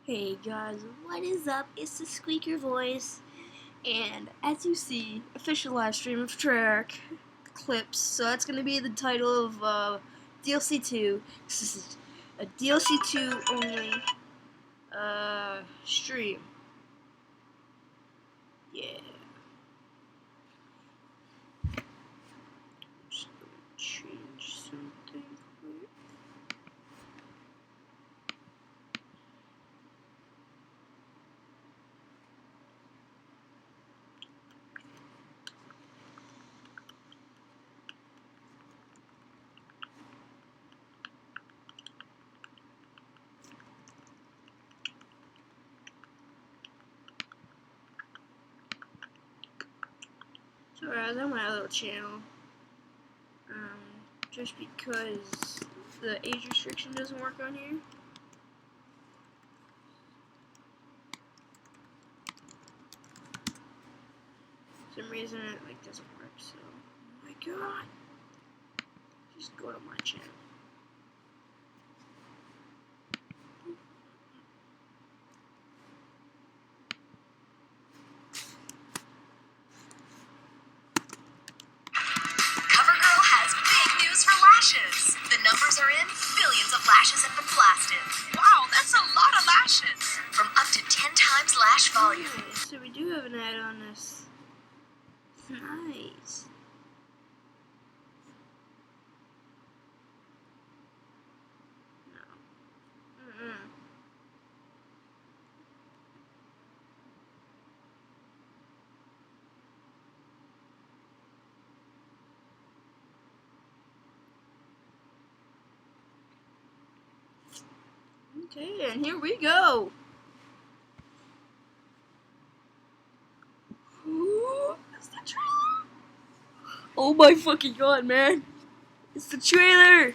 Hey guys, what is up? It's the Squeaker Voice, and as you see, official live stream of Treyarch clips. So that's gonna be the title of DLC 2. This is a DLC 2 only stream. Yeah. Just gonna change something quick. So I was on my little channel. Just because the age restriction doesn't work on here. For some reason it doesn't work, so oh my god. Just go to my channel. CoverGirl has big news for lashes. The numbers are in. Billions of lashes have been blasted. Wow, that's a lot of lashes. From up to 10 times lash volume. Nice. So we do have an ad on this. Nice. No. Okay, and here we go. Ooh, that's the trailer. Oh my fucking god, man. It's the trailer.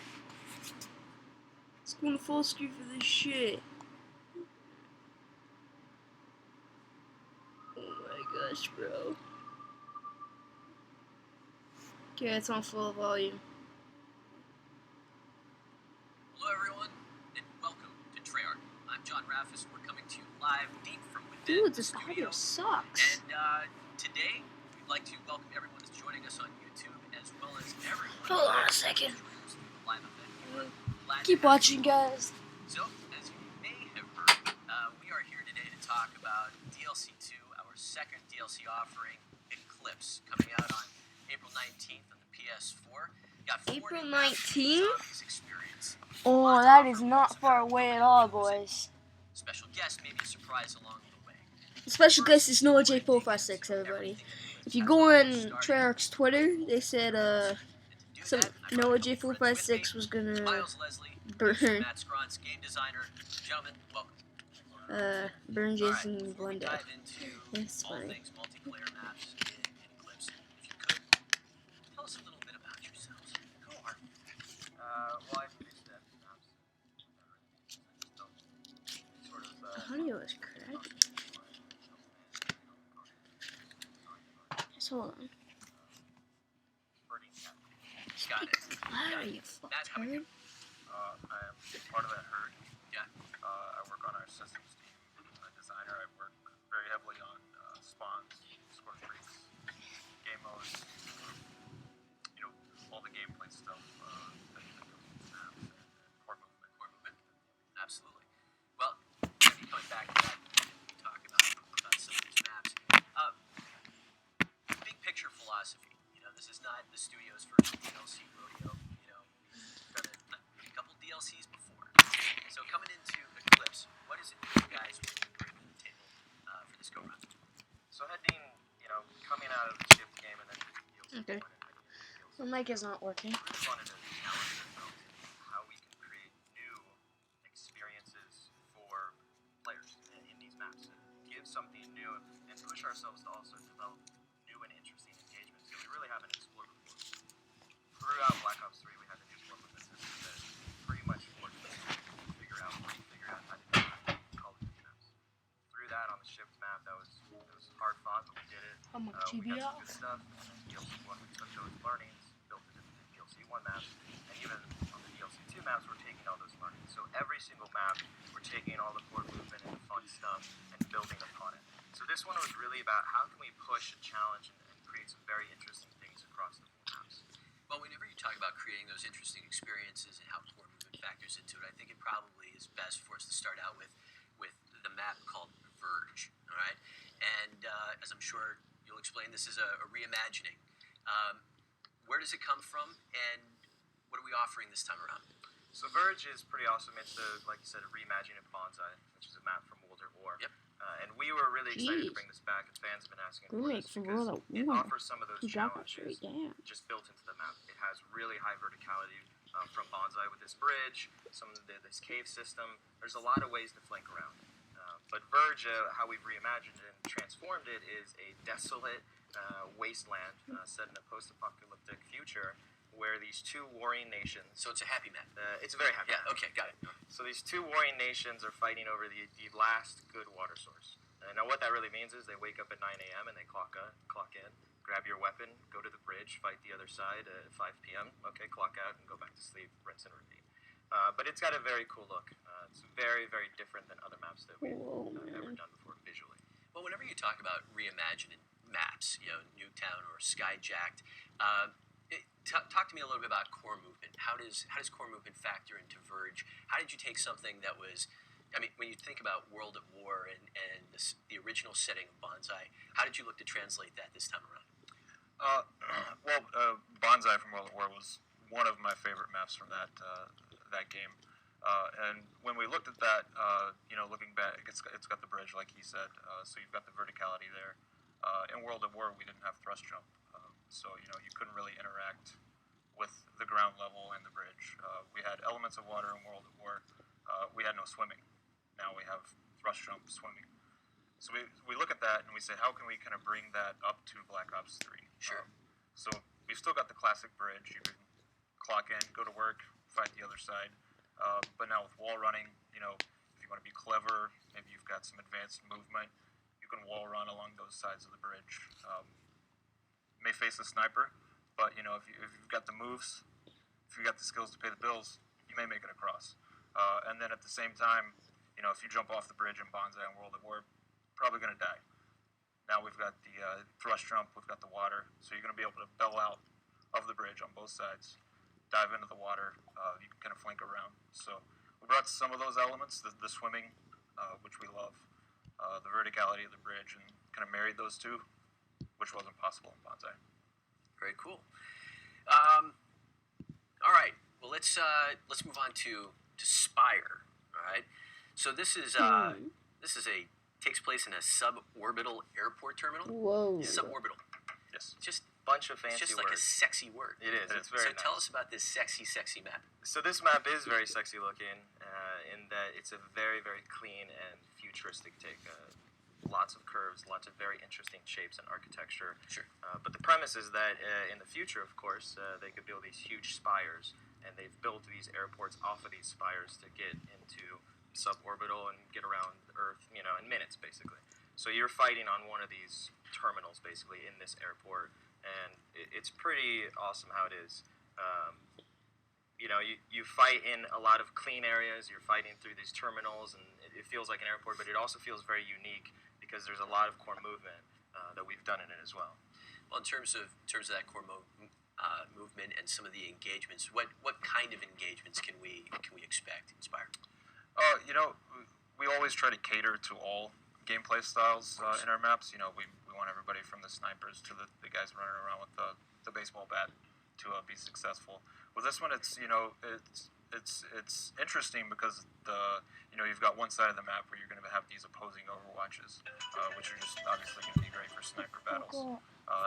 It's going full screen for this shit. Oh my gosh, bro. Okay, it's on full volume. Hello everyone, and welcome to Treyarch. I'm John Raffis. We're coming to you live deep from within Dude, the this audio studio. sucks. And today, we'd like to welcome everyone who's joining us on YouTube, as well as everyone Hold on a who's second. joining us through the live event. We're glad to Keep have watching, you. guys. So, as you may have heard, we are here today to talk about DLC 2, our second DLC offering, Eclipse, coming out on April 19th on the PS4. Got 40 April maps for 19th? zombies experience. Oh, that is not far away at all, boys. Special guest may be a surprise along the way. Special guest is Noah J456, everybody. If you go on Treyarch's Twitter, they said some Noah J456 was gonna burn burn Jason Blunda. It's funny. Multiplayer maps in Eclipse. If you could, tell us a little bit about yourselves. Who are you? Well, I produced that maps. Sort of, Audio is cracked. Just hold on. Got it. Louder, you fucktard. I am part of that herd. Yeah. I work on our systems team. Designer. I work very heavily on spawns, score streaks, game modes, all the gameplay stuff that goes with maps and core movement. Core movement. Absolutely. Well, maybe coming back to that, talk about some of these maps. Big picture philosophy. This is not the studio's first DLC rodeo. We've done a couple DLCs before. So coming into Eclipse, what is it you guys want to bring to the table for this go-round? So heading, coming out of the shift game and then DLC Okay. one and heading into DLC. The mic is not working. We really wanted to challenge ourselves in how we can create new experiences for players in these maps. Give something new and push ourselves to also develop new and interesting engagements that we really haven't explored before. Throughout Black Ops 3, we had an explorer movement system that pretty much forced us to figure out how to design Call of Duty maps. Through that on the shift map, it was hard fought, but we did it. How much We GB got some off? good stuff. And then DLC 1, we took those learnings, built it into the DLC 1 maps, and even on the DLC 2, two maps, we're taking all those learnings. So every single map, we're taking all the core movement and the fun stuff and building upon it. So this one was really about how can we push and challenge and create some very interesting things across the maps. Well, whenever you talk about creating those interesting experiences and how core movement factors into it, I think it probably is best for us to start out with the map called Verge. All right, and as I'm sure you'll explain, this is a reimagining. Where does it come from, and what are we offering this time around? So Verge is pretty awesome. It's like you said, a reimagining of Bonsai, which is a map from World at War. Yep. And we were really excited to Jeez. bring this back, and fans have been asking for Remake this from because World at it War. offers some of those He got that challenges straight down. just built into the map. It has really high verticality from Bonsai with this bridge, some of this cave system. There's a lot of ways to flank around. But Verge, how we've reimagined it and transformed it, is a desolate wasteland set in a post-apocalyptic future where these two warring nations... So it's a happy map. It's a very happy Yeah, map. okay, got it. So these two warring nations are fighting over the last good water source. Now what that really means is they wake up at 9 a.m. and they clock in, grab your weapon, go to the bridge, fight the other side at 5 p.m., okay, clock out, and go back to sleep, rinse and repeat. But it's got a very cool look. It's very, very different than other maps that we've ever done before visually. Well, whenever you talk about reimagining maps, Nuketown or Skyjacked, talk to me a little bit about core movement. How does core movement factor into Verge? How did you take something that was, I mean, when you think about World at War and the original setting of Bonsai, how did you look to translate that this time around? Bonsai from World at War was one of my favorite maps from that game. And when we looked at that, looking back, it's got the bridge, like he said, so you've got the verticality there. In World at War, we didn't have thrust jump, so you couldn't really interact with the ground level and the bridge. We had elements of water in World at War. We had no swimming. Now we have thrust jump, swimming. So we look at that and we say, how can we kind of bring that up to Black Ops 3? Sure. So we've still got the classic bridge. You can clock in, go to work, fight the other side. But now with wall running, if you want to be clever, maybe you've got some advanced movement, you can wall run along those sides of the bridge. May face a sniper, but if you've got the moves, if you've got the skills to pay the bills, you may make it across. And then at the same time, if you jump off the bridge in Bonsai and World at War, probably going to die. Now we've got the thrust jump, we've got the water, so you're going to be able to bell out of the bridge on both sides, dive into the water, you can kind of flank around. So we brought some of those elements, the swimming, which we love, the verticality of the bridge, and kind of married those two, which wasn't possible in Bonsai. Very cool. All right. Well, let's move on to Spire. All right. So this is takes place in a suborbital airport terminal. Whoa. Suborbital. Yes. Just Bunch of it's fancy just like a words. sexy word. It is. It's very So tell nice. us about this sexy map. So this map is very sexy looking in that it's a very, very clean and futuristic take. Lots of curves, lots of very interesting shapes and architecture. Sure. But the premise is that in the future, of course, they could build these huge spires, and they've built these airports off of these spires to get into suborbital and get around Earth, in minutes, basically. So you're fighting on one of these terminals, basically, in this airport, and it's pretty awesome how it is. You fight in a lot of clean areas. You're fighting through these terminals, and it feels like an airport, but it also feels very unique because there's a lot of core movement that we've done in it as well. Well, in terms of that core movement and some of the engagements, what kind of engagements can we expect in Spire? We always try to cater to all gameplay styles in our maps. We want everybody from the snipers to the guys running around with the baseball bat to be successful. With this one, it's interesting because you've got one side of the map where you're going to have these opposing overwatches, which are just obviously going to be great for sniper battles.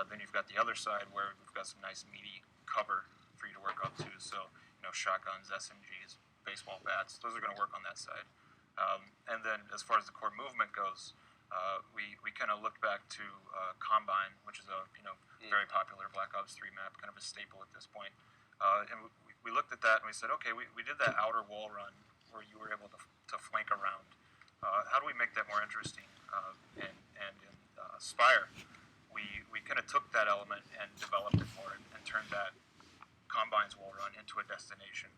Then you've got the other side where we've got some nice meaty cover for you to work up to. So shotguns, SMGs, baseball bats, those are going to work on that side. And then as far as the core movement goes, we kind of looked back to Combine, which is a very popular Black Ops 3 map, kind of a staple at this point. And we looked at that and we said, okay, we did that outer wall run where you were able to flank around. How do we make that more interesting? And in Spire, we kind of took that element and developed it more and turned that Combine's wall run into a destination.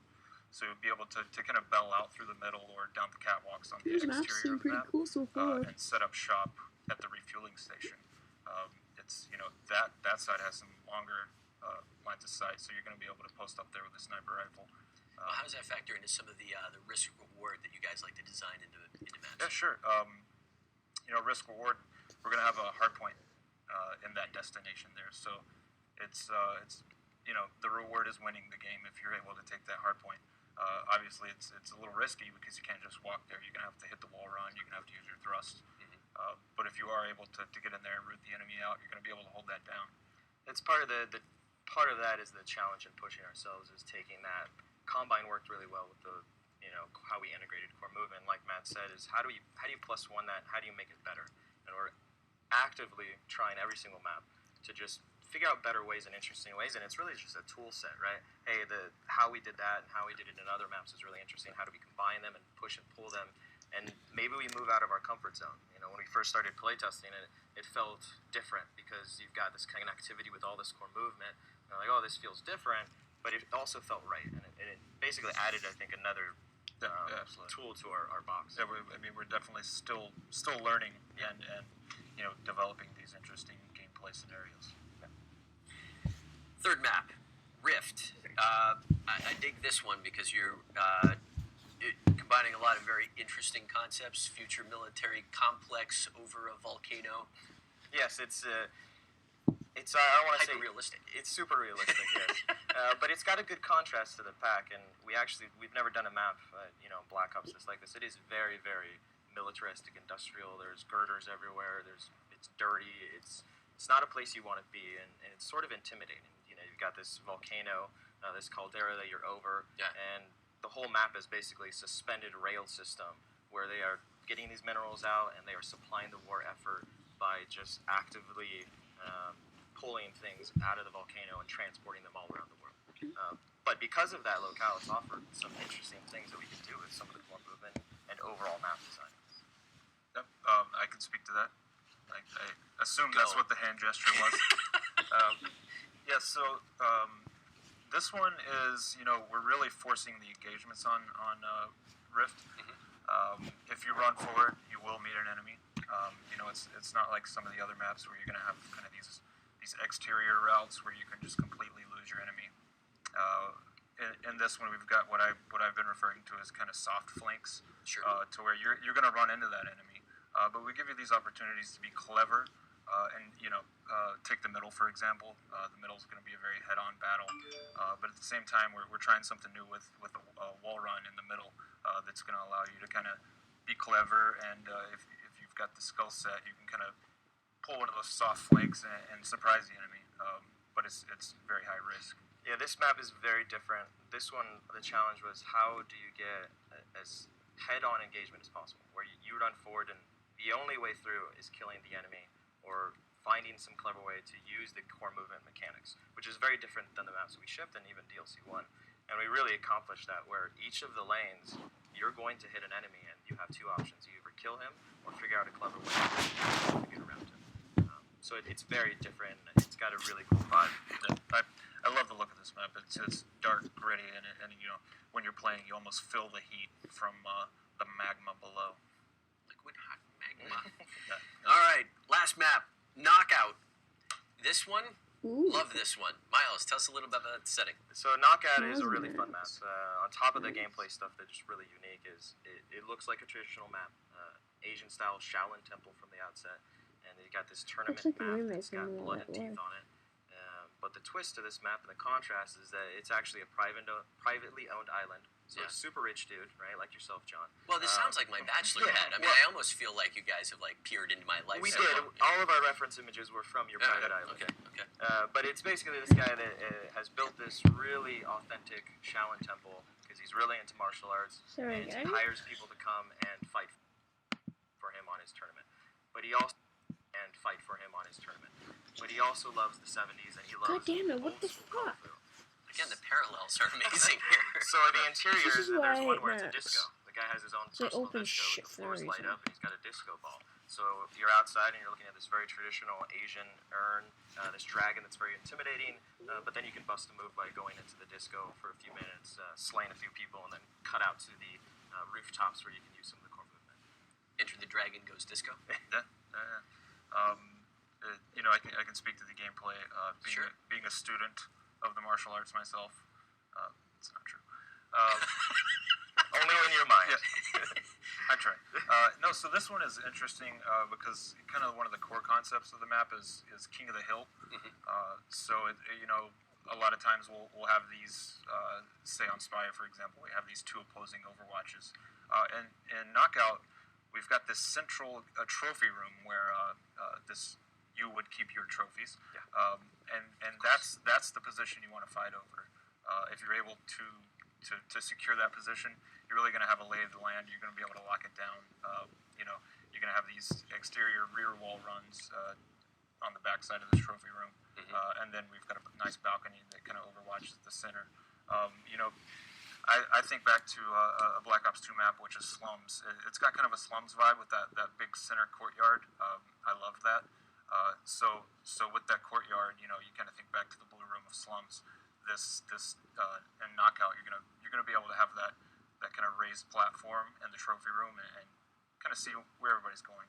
So you'll be able to kind of bell out through the middle or down the catwalks on the These maps exterior seem of the pretty map, cool so far. and set up shop at the refueling station. It's that side has some longer lines of sight, so you're going to be able to post up there with a sniper rifle. Well, how does that factor into some of the risk reward that you guys like to design into maps? Yeah, sure. Risk reward. We're going to have a hard point in that destination there, so it's the reward is winning the game if you're able to take that hard point. Obviously, it's a little risky because you can't just walk there. You're going to have to hit the wall run. You're going to have to use your thrust. But if you are able to get in there and root the enemy out, you're going to be able to hold that down. It's part of the part of that is the challenge in pushing ourselves is taking that. Combine worked really well with the how we integrated core movement. Like Matt said, is how do you +1 that? How do you make it better? And we're actively trying every single map to just figure out better ways and interesting ways. And it's really just a tool set, right? Hey, how we did that and how we did it in other maps is really interesting. How do we combine them and push and pull them? And maybe we move out of our comfort zone. When we first started playtesting it felt different because you've got this kind of activity with all this core movement. And like, oh, this feels different, but it also felt right. And it basically added, I think, another tool to our box. Yeah, we're definitely still learning and developing these interesting gameplay scenarios. Third map, Rift. I dig this one because you're combining a lot of very interesting concepts. Future military complex over a volcano. Yes, it's I don't want to say realistic. It's super realistic, yes. But it's got a good contrast to the pack, and we've never done a map, Black Ops just like this. It is very, very militaristic, industrial. There's girders everywhere. It's dirty. It's not a place you want to be, and it's sort of intimidating. You've got this volcano, this caldera that you're over, and the whole map is basically a suspended rail system where they are getting these minerals out, and they are supplying the war effort by just actively pulling things out of the volcano and transporting them all around the world. But because of that locale, it's offered some interesting things that we can do with some of the core movement and overall map design. Yep, I can speak to that. I assume that's what the hand gesture was. This one is, we're really forcing the engagements on Rift. If you run forward, you will meet an enemy. It's not like some of the other maps where you're going to have kind of these exterior routes where you can just completely lose your enemy. In this one, we've got what I've been referring to as kind of soft flanks, Sure. To where you're going to run into that enemy. But we give you these opportunities to be clever and take the middle, for example. The middle is going to be a very head-on battle. But at the same time, we're trying something new with a wall run in the middle that's going to allow you to kind of be clever. And if you've got the skill set, you can kind of pull one of those soft flanks and surprise the enemy. But it's very high risk. Yeah, this map is very different. This one, the challenge was how do you get as head-on engagement as possible, where you run forward and the only way through is killing the enemy or finding some clever way to use the core movement mechanics, which is very different than the maps we shipped and even DLC 1. And we really accomplished that, where each of the lanes, you're going to hit an enemy and you have two options. You either kill him or figure out a clever way to get around him. So it's very different. It's got a really cool vibe. Yeah, I love the look of this map. It's dark, gritty, and when you're playing, you almost feel the heat from the magma below. Liquid hot magma. All right, last map, Knockout. This one, love this one. Miles, tell us a little bit about the setting. So Knockout is a really fun map. On top of the gameplay stuff that's just really unique is it looks like a traditional map, Asian-style Shaolin temple from the outset. And you got this tournament map that's got blood and teeth on it. But the twist to this map and the contrast is that it's actually a privately owned island. So a super rich dude, right, like yourself, John. Well, this sounds like my bachelor pad. I mean, I almost feel like you guys have peered into my life. We did. All of our reference images were from your private island. Okay. But it's basically this guy that has built this really authentic Shaolin temple because he's really into martial arts. Sorry, and guys. hires people to come and fight for him on his tournament. But he also loves the 70s and he loves God damn it, what old the school kung fuck? fu. Again, the parallels are amazing here. So the interior, This is there's why one where it's a maps. disco. The guy has his own They personal open disco shit with the for no floors light reason. up and he's got a disco ball. So you're outside and you're looking at this very traditional Asian urn, this dragon that's very intimidating, but then you can bust a move by going into the disco for a few minutes, slaying a few people, and then cut out to the rooftops where you can use some of the core movement. Enter the Dragon Goes Disco. I can speak to the gameplay. Being a student of the martial arts myself, it's not true. Only in your mind. I try. So this one is interesting because kind of one of the core concepts of the map is King of the Hill. So a lot of times we'll have these, say on Spire, for example, we have these two opposing Overwatches. And in Knockout, we've got this central trophy room where you would keep your trophies. Yeah. And that's the position you want to fight over. If you're able to secure that position, you're really going to have a lay of the land. You're going to be able to lock it down. You're going to have these exterior rear wall runs on the back side of this trophy room. And then we've got a nice balcony that kind of overwatches the center. I think back to a Black Ops 2 map, which is Slums. It's got kind of a Slums vibe with that big center courtyard. I love that. So with that courtyard, you kind of think back to the Blue Room of Slums. This and Knockout, you're gonna be able to have that kind of raised platform in the trophy room and kind of see where everybody's going.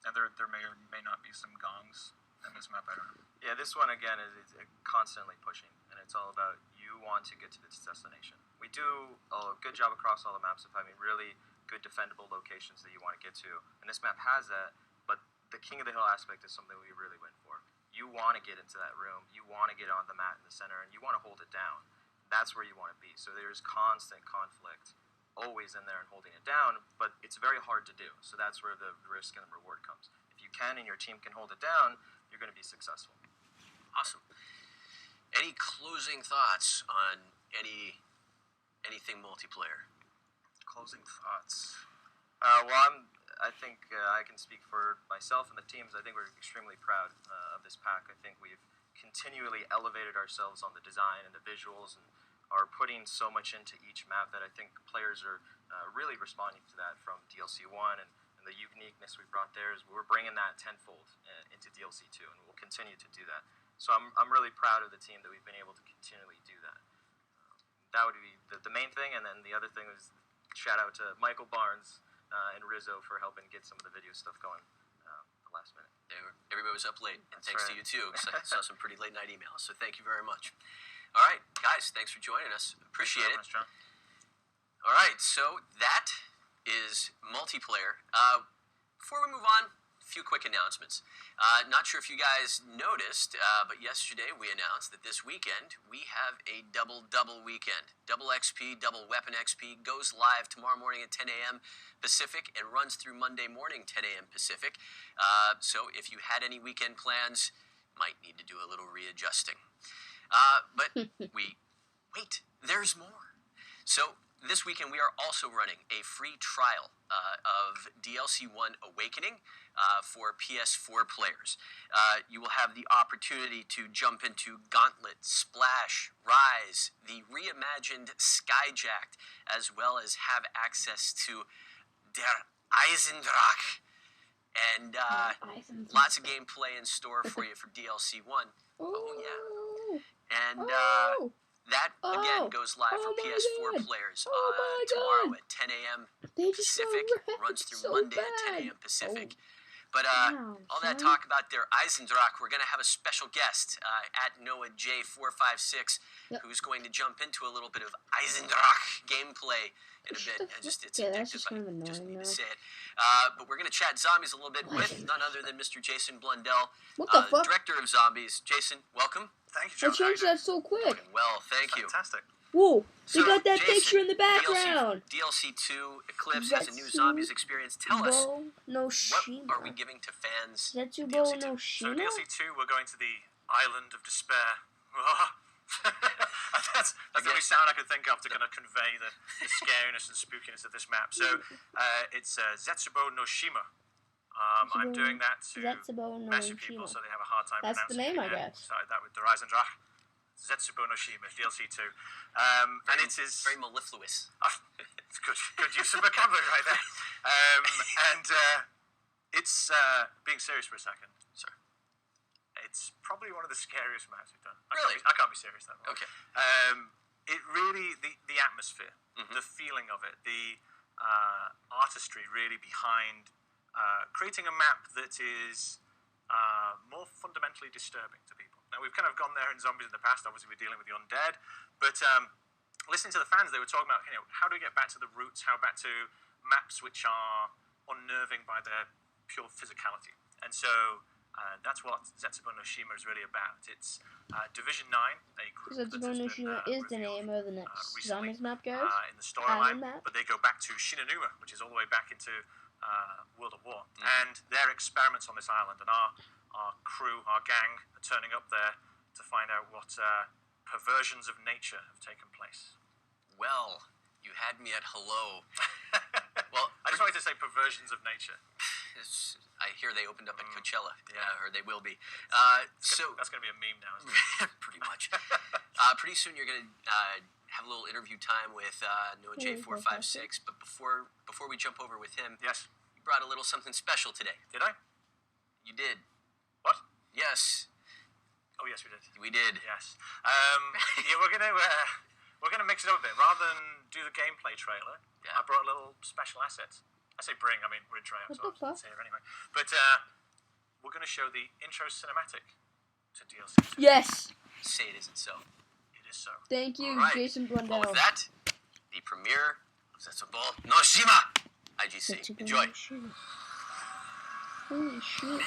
And there may or may not be some gongs in this map. I don't know. Yeah, this one again is constantly pushing, and it's all about you want to get to this destination. We do a good job across all the maps of having really good defendable locations that you want to get to, and this map has that. But the King of the Hill aspect is something we really went for. You want to get into that room, you want to get on the mat in the center, and you want to hold it down. That's where you want to be. So there's constant conflict always in there and holding it down, but it's very hard to do. So that's where the risk and the reward comes. If you can and your team can hold it down, you're going to be successful. Awesome. Any closing thoughts on anything multiplayer? Closing thoughts. I think I can speak for myself and the teams. I think we're extremely proud of this pack. I think we've continually elevated ourselves on the design and the visuals and are putting so much into each map that I think players are really responding to that from DLC 1 and the uniqueness we brought there is we're bringing that tenfold into DLC 2 and we'll continue to do that. So I'm really proud of the team that we've been able to continually do that. That would be the main thing, and then the other thing is shout out to Michael Barnes and Rizzo for helping get some of the video stuff going the last minute. Everybody was up late, and That's thanks right. to you too, because I saw some pretty late night emails. So thank you very much. All right, guys, thanks for joining us. Appreciate it. Thanks, John. All right, so that is multiplayer. Before we move on, a few quick announcements. Not sure if you guys noticed, but yesterday we announced that this weekend we have a double weekend. Double XP, double weapon XP goes live tomorrow morning at 10 a.m. Pacific and runs through Monday morning 10 a.m. Pacific. So if you had any weekend plans, might need to do a little readjusting. But wait, there's more. So this weekend we are also running a free trial of DLC 1 Awakening for PS4 players. You will have the opportunity to jump into Gauntlet, Splash, Rise, the reimagined Skyjacked, as well as have access to Der Eisendrache. And lots of gameplay in store for you for DLC 1. Oh, yeah. And that, again, goes live for PS4 players tomorrow at 10 a.m. Pacific. Runs through Monday at 10 a.m. Pacific. But all that talk about their Eisendrache, we're going to have a special guest at Noah J456 who's going to jump into a little bit of Eisendrache gameplay in a bit. It's addictive. I just need to say it. But we're going to chat zombies a little bit with none other than Mr. Jason Blundell, What the fuck? director of Zombies. Jason, welcome. Thank I you, John. changed that so quick. Well, thank you. Fantastic. Whoa, So, they got that Jason, picture in the background. DLC 2 Eclipse has a new zombies experience. Tell us, no what are we giving to fans? Zetsubo DLC2? no So Shima? DLC 2, we're going to the Island of Despair. that's the only sound I could think of to kind of convey the scariness and spookiness of this map. So it's Zetsubo no Shima. I'm doing that to Zetsubo no mess with people Shima. so they have a hard time That's the pronouncing name, I it. guess. Started that with the Eisendrache. Zetsubo no Shima, DLC 2. And it is... Very mellifluous. It's good use of vocabulary right there. It's being serious for a second. Sorry. It's probably one of the scariest maps we've done. Really? I can't be serious that much. Okay. It really the atmosphere, Mhm. the feeling of it, the artistry really behind creating a map that is more fundamentally disturbing to people. Now we've kind of gone there in Zombies in the past. Obviously, we're dealing with the undead, but listening to the fans, they were talking about how do we get back to the roots, how back to maps which are unnerving by their pure physicality, and so. That's what Zetsubo no Shima is really about. It's Division 9, a group Zetsubo no Shima is the name of the next Zombies map goes. in the storyline, map. but they go back to Shinonuma, which is all the way back into World of War. And their experiments on this island, and our crew, our gang, are turning up there to find out what perversions of nature have taken place. Well, you had me at hello. Well, I just wanted to say perversions of nature. I hear they opened up at Coachella, or they will be. So That's going to be a meme now, isn't it? pretty much. Pretty soon you're gonna have a little interview time with Noah J456. But before we jump over with him, Yes. you brought a little something special today. Did I? You did. What? Yes, Oh, yes, we did. we did. Yes. Yeah, we're gonna mix it up a bit. Rather than do the gameplay trailer, Yeah. I brought a little special asset. I say bring, I mean we're in tryouts, What the so fuck? it's here anyway. But we're gonna show the intro cinematic to DLC 2. Yes! Say it isn't so. It is so. Thank you, Alright. Jason Well, Blundell. with that, the premiere of Zetsubo no Shima IGC. Enjoy. Holy shit.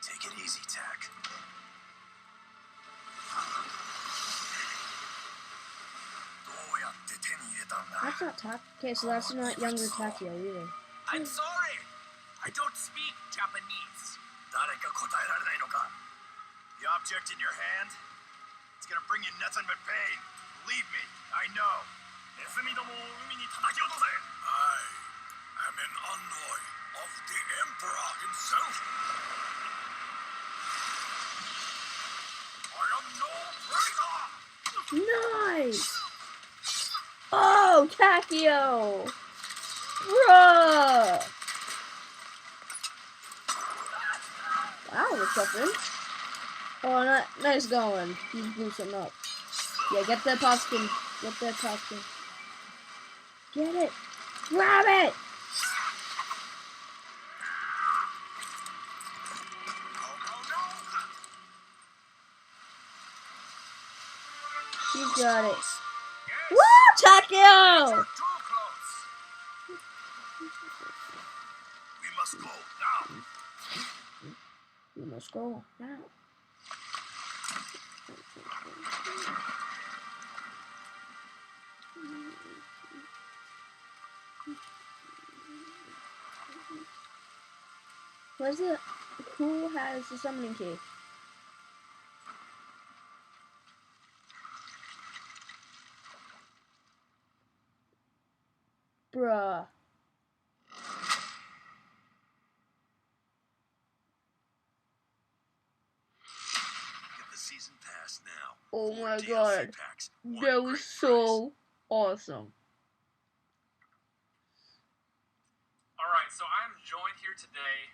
Take it easy, Tack. That's not Tak. Okay, so that's not younger Takio either. I'm sorry. I don't speak Japanese. The object in your hand, it's gonna bring you nothing but pain. Believe me, I know. I am an envoy of the Emperor himself. I am no traitor. Nice! Oh, Takio! Bruh! Wow, what's up, man? Oh, nice going. You blew something up. Yeah, get that Poskin. Get that Poskin. Get it! Grab it! You got it. Woo, Takio! Too close. We must go now. We must go now. Where's the... Who has the summoning key? Bruh. Get the season pass now. Oh 4 my DLC god. packs, 1 That great was price. so awesome. Alright, so I'm joined here today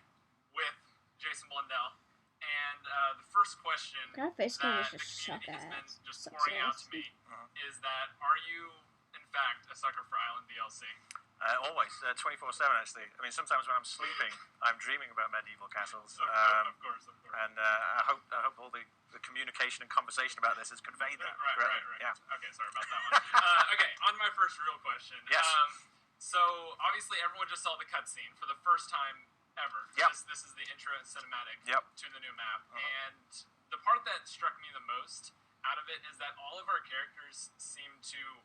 with Jason Blundell. And the first question That face that cam the is just community has suck been ass. just Sucks pouring out ass. to me is that, are you, in fact, a sucker for Island DLC? Always, 24/7 actually. I mean, sometimes when I'm sleeping, I'm dreaming about medieval castles. Of course. And I hope all the communication and conversation about this has conveyed that. Right. Yeah. Okay, sorry about that one. Okay, on to my first real question. Yes. So, obviously, everyone just saw the cutscene for the first time ever. Yep. This is the intro and cinematic Yep. to the new map. And the part that struck me the most out of it is that all of our characters seem to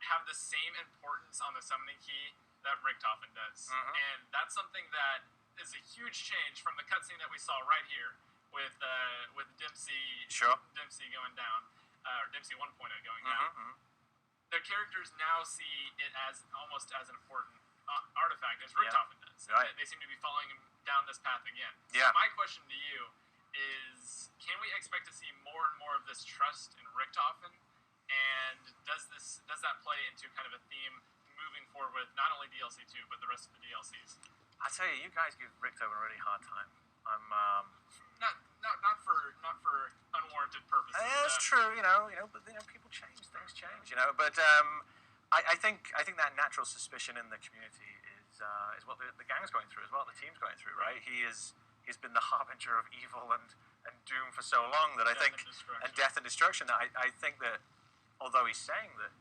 have the same importance on the summoning key that Richtofen does. And that's something that is a huge change from the cutscene that we saw right here with Dempsey Sure. Dempsey going down, or Dempsey 1.0 going down. The characters now see it as almost as an important artifact as Richtofen does. Right. They seem to be following him down this path again. Yeah. So my question to you can we expect to see more and more of this trust in Richthofen? And does that play into kind of a theme moving forward with not only DLC 2 but the rest of the DLCs? I tell you, you guys give Richthofen a really hard time. I'm not for unwarranted purposes. It's true, but people change, things change, But I think that natural suspicion in the community is what the gang's going through, is what the team's going through, right? He's been the harbinger of evil and doom for so long that I think, and death and destruction. That I think that although he's saying that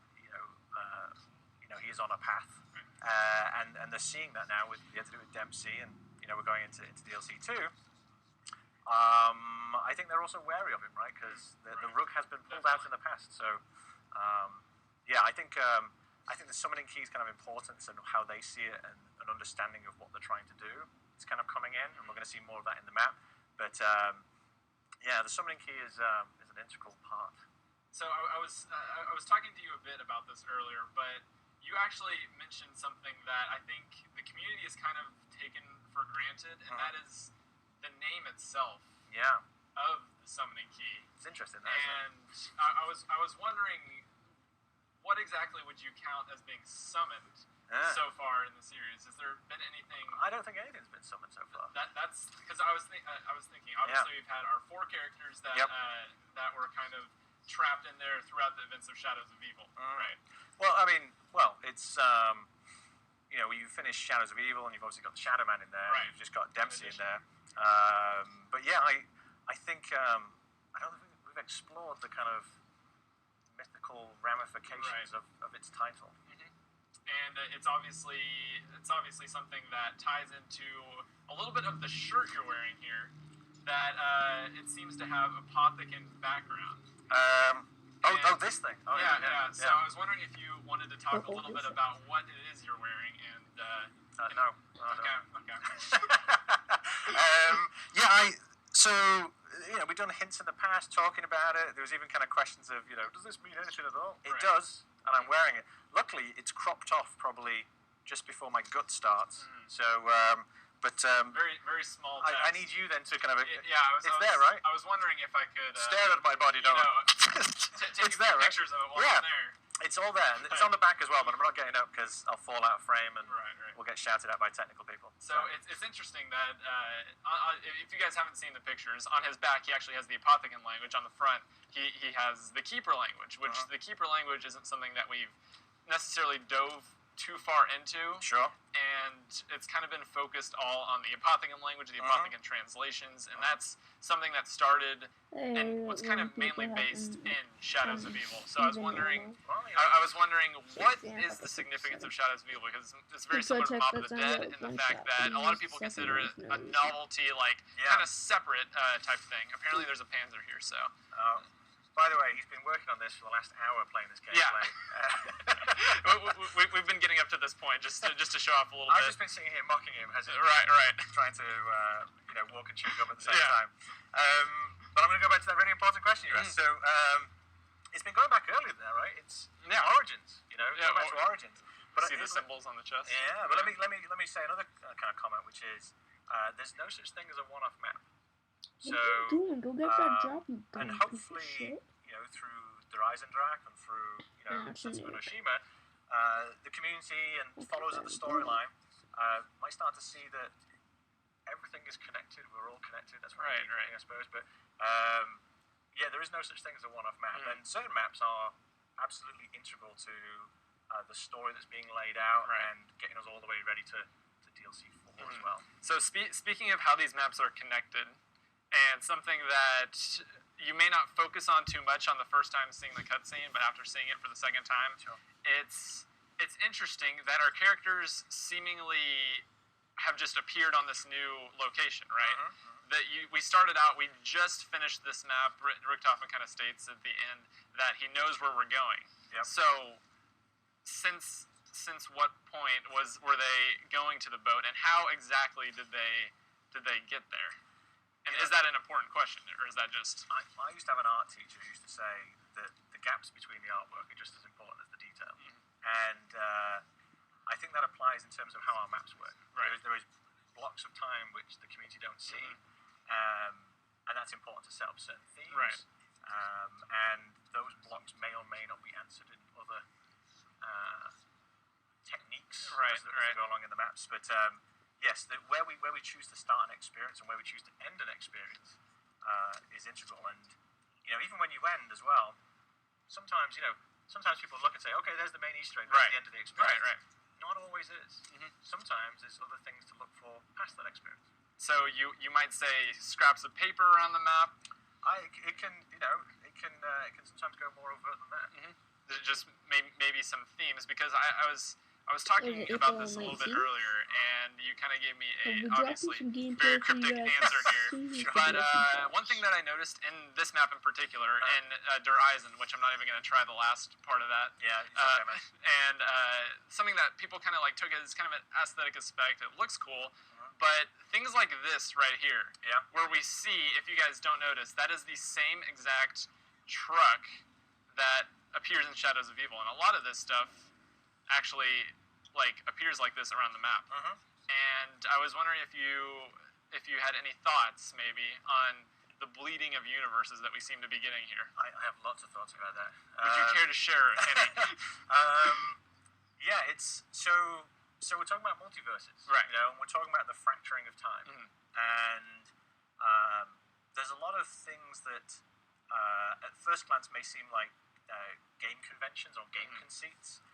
he is on a path, and they're seeing that now with the interview with Dempsey, and we're going into DLC 2. I think they're also wary of him, right? Because the rug has been pulled out in the past. So, I think the summoning key is kind of importance and how they see it, and an understanding of what they're trying to do. It's kind of coming in, and we're going to see more of that in the map. But the summoning key is an integral part. So I was talking to you a bit about this earlier, but you actually mentioned something that I think the community has kind of taken for granted, and that is the name itself. Yeah. Of the summoning key. It's interesting. And I was wondering, what exactly would you count as being summoned so far in the series? Has there been anything? I don't think anything's been summoned so far. That's because I was thinking. Obviously, we've had our 4 characters that that were kind of trapped in there throughout the events of Shadows of Evil, right? Well, it's you finished Shadows of Evil, and you've obviously got the Shadow Man in there. Right. You've just got Dempsey in there. But I think I don't think we've explored the kind of mythical ramifications of its title. And it's obviously something that ties into a little bit of the shirt you're wearing here. That it seems to have Apothicon background. This thing. So I was wondering if you wanted to talk a little bit about what it is you're wearing, and no. Okay. So we've done hints in the past talking about it. There was even kind of questions of, does this mean anything at all? It does, and I'm wearing it. Luckily, it's cropped off probably just before my gut starts. So, very, very small text. I need you then to kind of. It's there, right? I was wondering if I could stare at my body, don't take it's there, right? pictures of it while I'm there. It's all there. And it's on the back as well, but I'm not getting up because I'll fall out of frame and Right. we'll get shouted at by technical people. So it's interesting that if you guys haven't seen the pictures, on his back he actually has the Apothicon language. On the front he has the Keeper language, which the Keeper language isn't something that we've necessarily dove too far into. Sure. And it's kind of been focused all on the Apothicon language, the Apothicon translations, and that's something that started and was kind of mainly based in Shadows of Evil. So I was wondering, what is the significance of Shadows of Evil? Because it's very similar to Mob of the Dead in the fact that a lot of people consider it a novelty, kind of separate type thing. Apparently there's a Panzer here, so. By the way, he's been working on this for the last hour playing this gameplay. We've been getting up to this point just to show off a little bit. I've just been sitting here mocking him as he's right. trying to walk and chew gum at the same time. But I'm going to go back to that really important question you asked. So it's been going back earlier there, right? It's Origins. Go back to Origins. But see the symbols on the chest. Yeah, but let me say another kind of comment, which is there's no such thing as a one-off map. So, what are you doing? Go get that job, you dumb and piece of hopefully, shit. Through the Eisendrach and through, Setsubo no Shima, the community and followers of the storyline might start to see that everything is connected. We're all connected. That's right, I suppose. But there is no such thing as a one-off map, and certain maps are absolutely integral to the story that's being laid out and getting us all the way ready to DLC 4 as well. So speaking of how these maps are connected. And something that you may not focus on too much on the first time seeing the cutscene, but after seeing it for the second time, it's interesting that our characters seemingly have just appeared on this new location, right? We started out, we just finished this map. Richthofen kind of states at the end that he knows where we're going. Yep. So since what point were they going to the boat, and how exactly did they get there? And is that an important question, or is that just... I used to have an art teacher who used to say that the gaps between the artwork are just as important as the detail. And I think that applies in terms of how our maps work. Right. There is blocks of time which the community don't see. and that's important to set up certain themes. Right. And those blocks may or may not be answered in other techniques as they go along in the maps. But yes, where we choose to start an experience and where we choose to end an experience is integral. And even when you end as well, sometimes people look and say, okay, there's the main Easter egg, that's the end of the experience. Right. Not always is. Mm-hmm. Sometimes there's other things to look for past that experience. So you might say scraps of paper around the map. It can sometimes go more overt than that. Mm-hmm. Just maybe some themes, because I was talking about this a little bit earlier, and you kind of gave me a obviously very cryptic answer here. But one thing that I noticed in this map in particular, in Der Eisen, which I'm not even going to try the last part of that. Yeah, it's okay, man. And something that people kind of like took as kind of an aesthetic aspect. It looks cool. But things like this right here, where we see, if you guys don't notice, that is the same exact truck that appears in Shadows of Evil, and a lot of this stuff actually appears like this around the map. And I was wondering if you had any thoughts maybe on the bleeding of universes that we seem to be getting here. I have lots of thoughts about that. Would you care to share any? Yeah, it's so we're talking about multiverses, right? And we're talking about the fracturing of time, and there's a lot of things that at first glance may seem like game conventions or game conceits,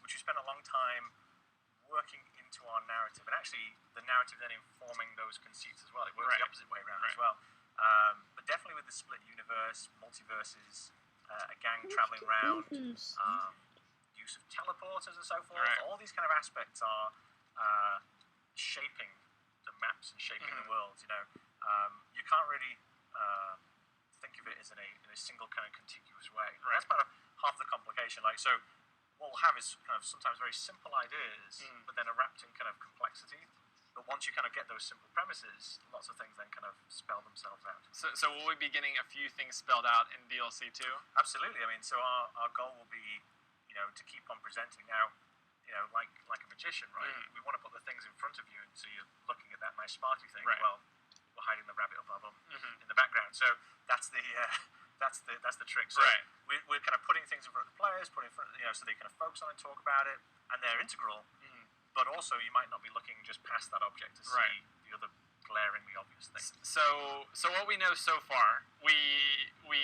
which we spent a long time working into our narrative, and actually the narrative then informing those conceits as well. It works the opposite way around as well. But definitely with the split universe, multiverses, a gang traveling around, use of teleporters and so forth, all these kind of aspects are shaping the maps and shaping the world. You can't really think of it as in a single kind of contiguous way. That's part of half the complication. So what we'll have is kind of sometimes very simple ideas, but then are wrapped in kind of complexity. But once you kind of get those simple premises, lots of things then kind of spell themselves out. So will we be getting a few things spelled out in DLC 2? Absolutely. I mean, so our goal will be, to keep on presenting now, like a magician, right? We want to put the things in front of you, and so you're looking at that nice sparkly thing. Right. Well, we're hiding the rabbit up our bum in the background. So that's the trick. So we're kind of putting things in front of the players, so they kind of focus on it, talk about it, and they're integral. But also, you might not be looking just past that object to see the other glaringly obvious thing. So what we know so far, we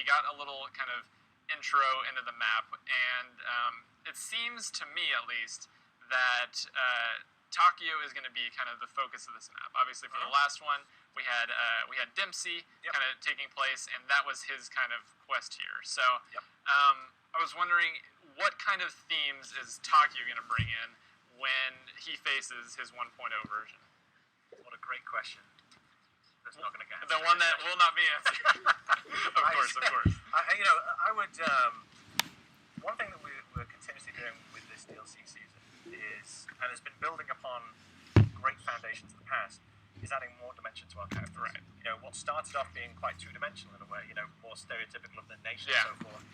got a little kind of intro into the map, and it seems to me at least that Takio is going to be kind of the focus of this map. Obviously, for the last one, we had Dempsey kind of taking place, and that was his kind of quest here. So I was wondering, what kind of themes is Takio going to bring in when he faces his 1.0 version? What a great question. That's not going to get answered. The one that will not be answered. Of course. I would. One thing that we're continuously doing with this DLC season is, and has been building upon great foundations in the past, is adding more dimension to our characters. Right. What started off being quite two-dimensional in a way, more stereotypical of the nation and so forth,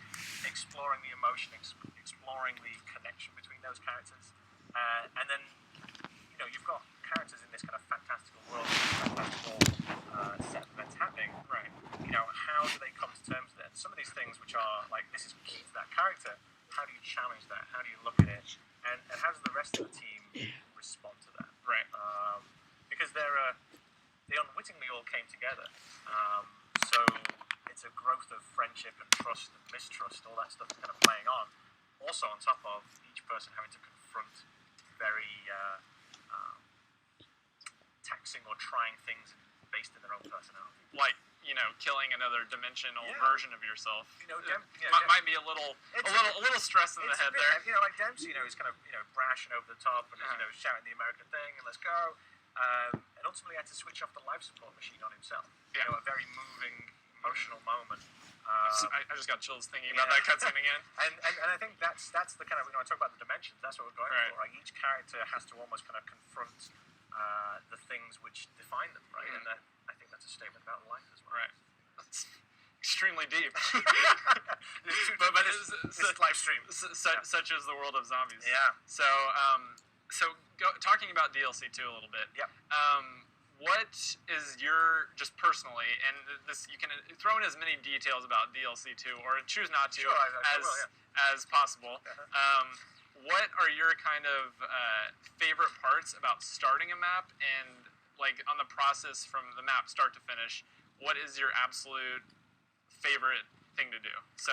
exploring the emotion, exploring the connection between those characters, and then you've got characters in this kind of fantastical world, fantastical set of events happening. Right. How do they come to terms with it? And some of these things which are like, this is key to that character, how do you challenge that? How do you look at it? And how does the rest of the team respond to that? Right. Because they unwittingly all came together. So it's a growth of friendship and trust and mistrust, all that stuff kind of playing on. Also on top of each person having to confront very taxing or trying things based in their own personality. Like, killing another dimensional version of yourself. Might be a little stress in the head there. Like Dempsey, he's kind of brash and over the top and shouting the American thing and let's go. And ultimately had to switch off the life support machine on himself. A very moving, emotional moment. I just got chills thinking about that cutscene again. And I think that's the kind of, I talk about the dimensions, that's what we're going for. Right? Each character has to almost kind of confront the things which define them, right? And I think that's a statement about life as well. Right. That's extremely deep. but it's live stream. Such is the world of zombies. Yeah. So, talking about DLC 2 a little bit. Yep. what is your, just personally, and this you can throw in as many details about DLC 2 or choose not to, Sure, I will, yeah. as possible. What are your kind of favorite parts about starting a map, and like on the process from the map start to finish? What is your absolute favorite thing to do? So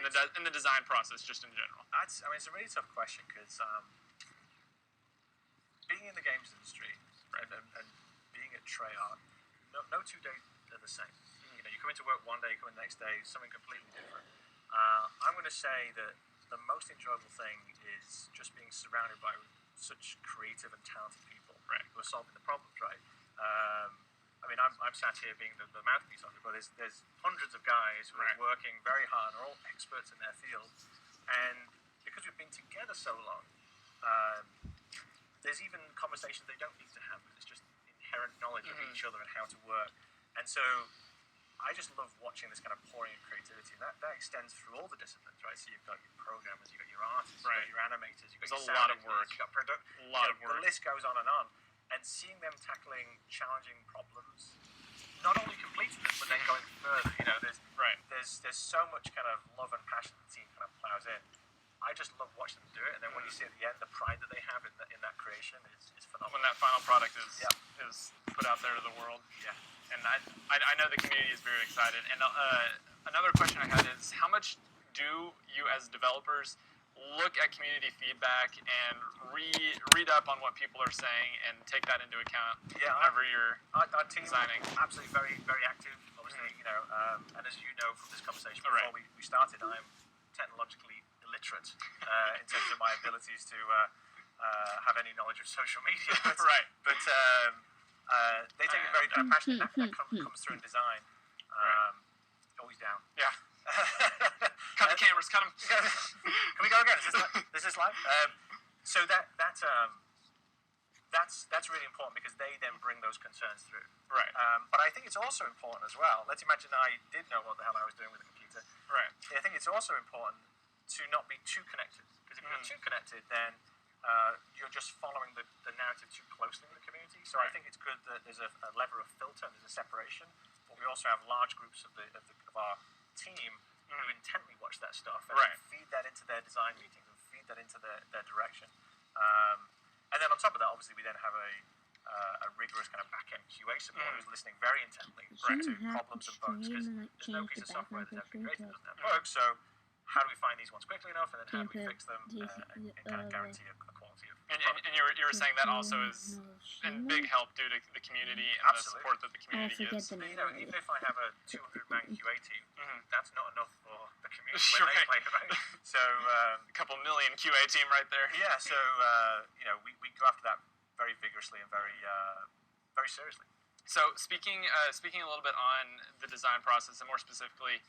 in the design process, just in general. I mean, it's a really tough question because being in the games industry and being at Treyarch, no 2 days are the same. You know, you come into work one day, you come in the next day, something completely different. I'm going to say that the most enjoyable thing is just being surrounded by such creative and talented people who are solving the problems, right? I mean, I'm sat here being the mouthpiece on it, but there's hundreds of guys who are working very hard and are all experts in their field. And because we've been together so long, there's even conversations they don't need to have because it's just inherent knowledge of each other and how to work. And so I just love watching this kind of pouring of creativity, and that extends through all the disciplines, right? So you've got your programmers, you've got your artists, you've got your animators, you've got There's your a lot of sound work. engineers, you've got work. The list goes on. And seeing them tackling challenging problems, not only completing them, but then going further. You know, there's so much kind of love and passion the team kind of plows in. I just love watching them do it, and then when you see at the end the pride that they have in that creation is phenomenal. When that final product is put out there to the world. Yeah. And I know the community is very excited. And another question I had is, how much do you as developers look at community feedback and read up on what people are saying and take that into account whenever you're our team designing? Absolutely very, very active, obviously, you know, and as you know from this conversation before we started, I'm technologically illiterate in terms of my abilities to have any knowledge of social media. But they take it very passionate. That comes through in design. Always down. Yeah. Cut the cameras. Cut them. Can we go again? Is this live? So that's really important because they then bring those concerns through. Right. But I think it's also important as well. Let's imagine I did know what the hell I was doing with the computer. Right. I think it's also important to not be too connected, because if you're too connected, then you're just following the narrative too closely in the community. So I think it's good that there's a lever of filter, and there's a separation, but we also have large groups of our team who intently watch that stuff and feed that into their design meetings and feed that into their direction. And then on top of that, obviously, we then have a rigorous kind of back-end QA support who's listening very intently to problems and bugs, because there's no piece of software that's ever been created that doesn't have bugs. So how do we find these ones quickly enough, and then how do we fix them and kind of guarantee a quality of product? And you were saying that also is in big help due to the community and the support that the community gives. You know, even if I have a 200-man QA team, that's not enough for the community Sure. when they play, right? So a couple million QA team right there. yeah, so you know, we go after that very vigorously and very seriously. So speaking a little bit on the design process, and more specifically,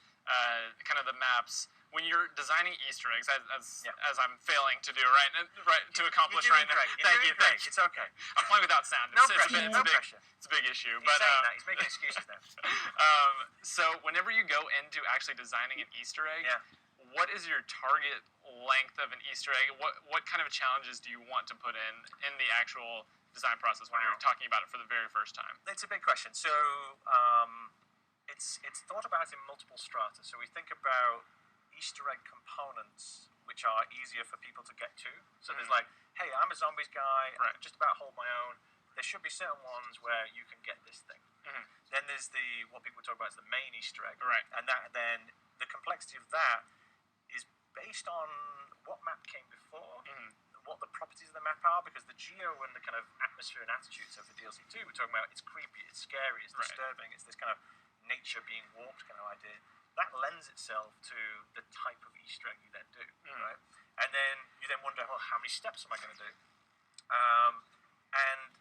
kind of the maps. When you're designing Easter eggs, as I'm failing to do to accomplish right now. Thank you. It's okay. I'm playing without sound. No pressure. It's a big issue. He's saying that. He's making excuses now. So whenever you go into actually designing an Easter egg, what is your target length of an Easter egg? What kind of challenges do you want to put in the actual design process when you're talking about it for the very first time? It's a big question. So it's thought about in multiple strata. So we think about Easter egg components which are easier for people to get to. So there's like, hey, I'm a zombies guy, I can just about hold my own. There should be certain ones where you can get this thing. Then there's what people talk about as the main Easter egg. And then the complexity of that is based on what map came before, what the properties of the map are, because the geo and the kind of atmosphere and attitudes of the DLC 2, we're talking about, it's creepy, it's scary, it's disturbing, it's this kind of nature being warped kind of idea. That lends itself to the type of Easter egg you then do, right? And then you then wonder, well, how many steps am I going to do? And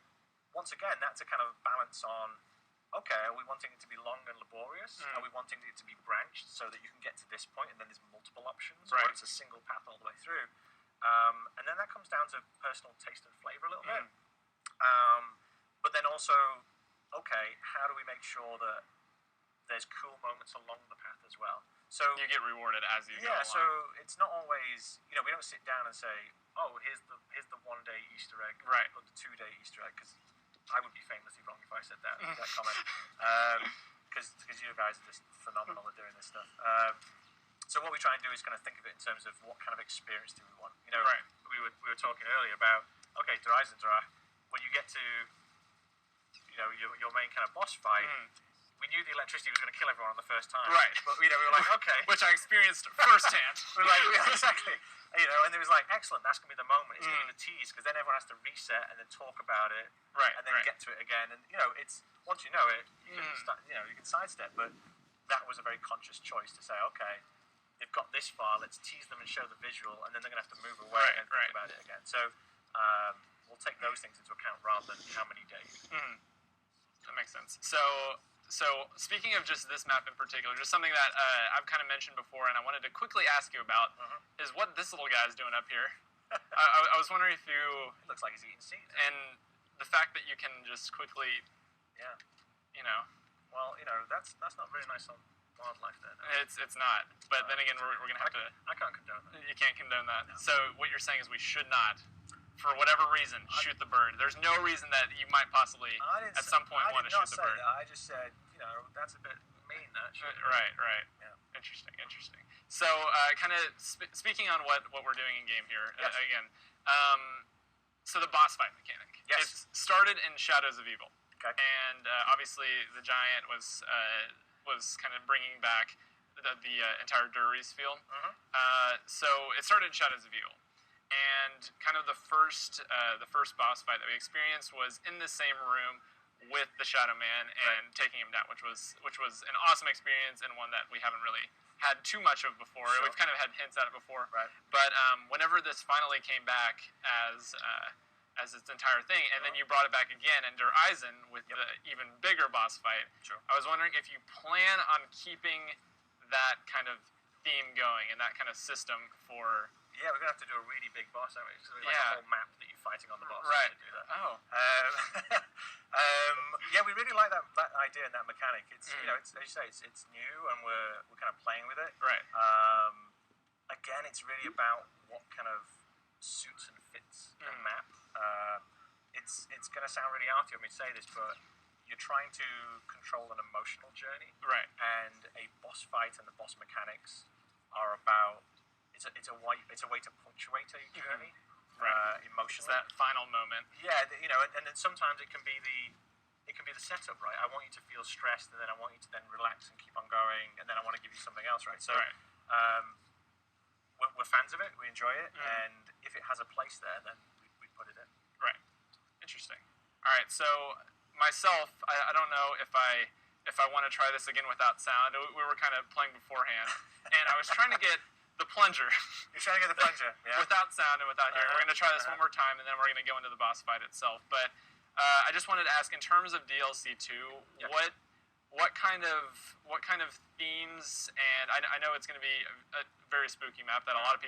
once again, that's a kind of balance on, okay, are we wanting it to be long and laborious? Are we wanting it to be branched so that you can get to this point and then there's multiple options? Or it's a single path all the way through? And then that comes down to personal taste and flavor a little bit. But then also, okay, how do we make sure that there's cool moments along the path as well? So you get rewarded as you go along. so it's not always, you know, we don't sit down and say, oh, here's the 1-day Easter egg, or the 2-day Easter egg, because I would be famously wrong if I said that comment. Because you guys are just phenomenal at doing this stuff. So what we try and do is kind of think of it in terms of what kind of experience do we want. You know, Right. we were talking earlier about, okay, Dreisendrach, when you get to, you know, your main kind of boss fight, we knew the electricity was going to kill everyone on the first time. Right. But, you know, we were like, okay. Which I experienced firsthand. We're like, yeah, exactly. You know, and it was like, excellent, that's going to be the moment. It's going to be the tease, because then everyone has to reset and then talk about it. Right, And then right. get to it again. And, you know, it's, once you know it, you can start, you know, you can sidestep. But that was a very conscious choice to say, okay, they've got this far, let's tease them and show the visual, and then they're going to have to move away Right, and think right. about it again. So we'll take those things into account rather than how many days. That makes sense. So speaking of just this map in particular, just something that I've kind of mentioned before, and I wanted to quickly ask you about, is what this little guy is doing up here. I was wondering if you, It looks like he's eating seeds. and the fact that you can just quickly, Yeah. you know, Well, you know, that's not very nice on wildlife there. No. it's not. But then again, we're gonna have to. I can't condone that. You can't condone that. So what you're saying is we should not, for whatever reason, shoot the bird. There's no reason that you might possibly at some point want to shoot the bird. That. I just said, you know, that's a bit mean. That Right. Yeah. Interesting. So, kind of speaking on what we're doing in game here Yes. again. So the boss fight mechanic. Yes. It started in Shadows of Evil, Okay. and obviously the giant was kind of bringing back the entire Duries field. So it started in Shadows of Evil. And kind of the first boss fight that we experienced was in the same room with the Shadow Man and taking him down, which was an awesome experience and one that we haven't really had too much of before. Sure. We've kind of had hints at it before, Right. but whenever this finally came back as its entire thing, and then you brought it back again in Der Eisen with the even bigger boss fight. Sure. I was wondering if you plan on keeping that kind of theme going and that kind of system for. Yeah, we're gonna have to do a really big boss, aren't we? So like Yeah. a whole map that you're fighting on the boss. Right. To do that. Oh. Yeah, we really like that idea and that mechanic. It's you know, it's, as you say, it's new and we're kind of playing with it. Right. Again, it's really about what kind of suits and fits the map. It's gonna sound really arty when we say this, but you're trying to control an emotional journey. Right. And a boss fight and the boss mechanics are about. It's a way to punctuate a journey Right. emotionally. It's that final moment. Yeah, you know, and then sometimes it can be the setup, right? I want you to feel stressed, and then I want you to then relax and keep on going, and then I want to give you something else, right? So, Right. we're fans of it. We enjoy it, and if it has a place there, then we put it in. Right. Interesting. All right. So myself, I don't know if I want to try this again without sound. We were kind of playing beforehand, and I was trying to get the plunger You're trying to get the plunger, yeah? without sound and without hearing. We're going to try this one more time, and then we're going to go into the boss fight itself. But I just wanted to ask, in terms of DLC 2, what kind of themes? And I know it's going to be a very spooky map that a lot of people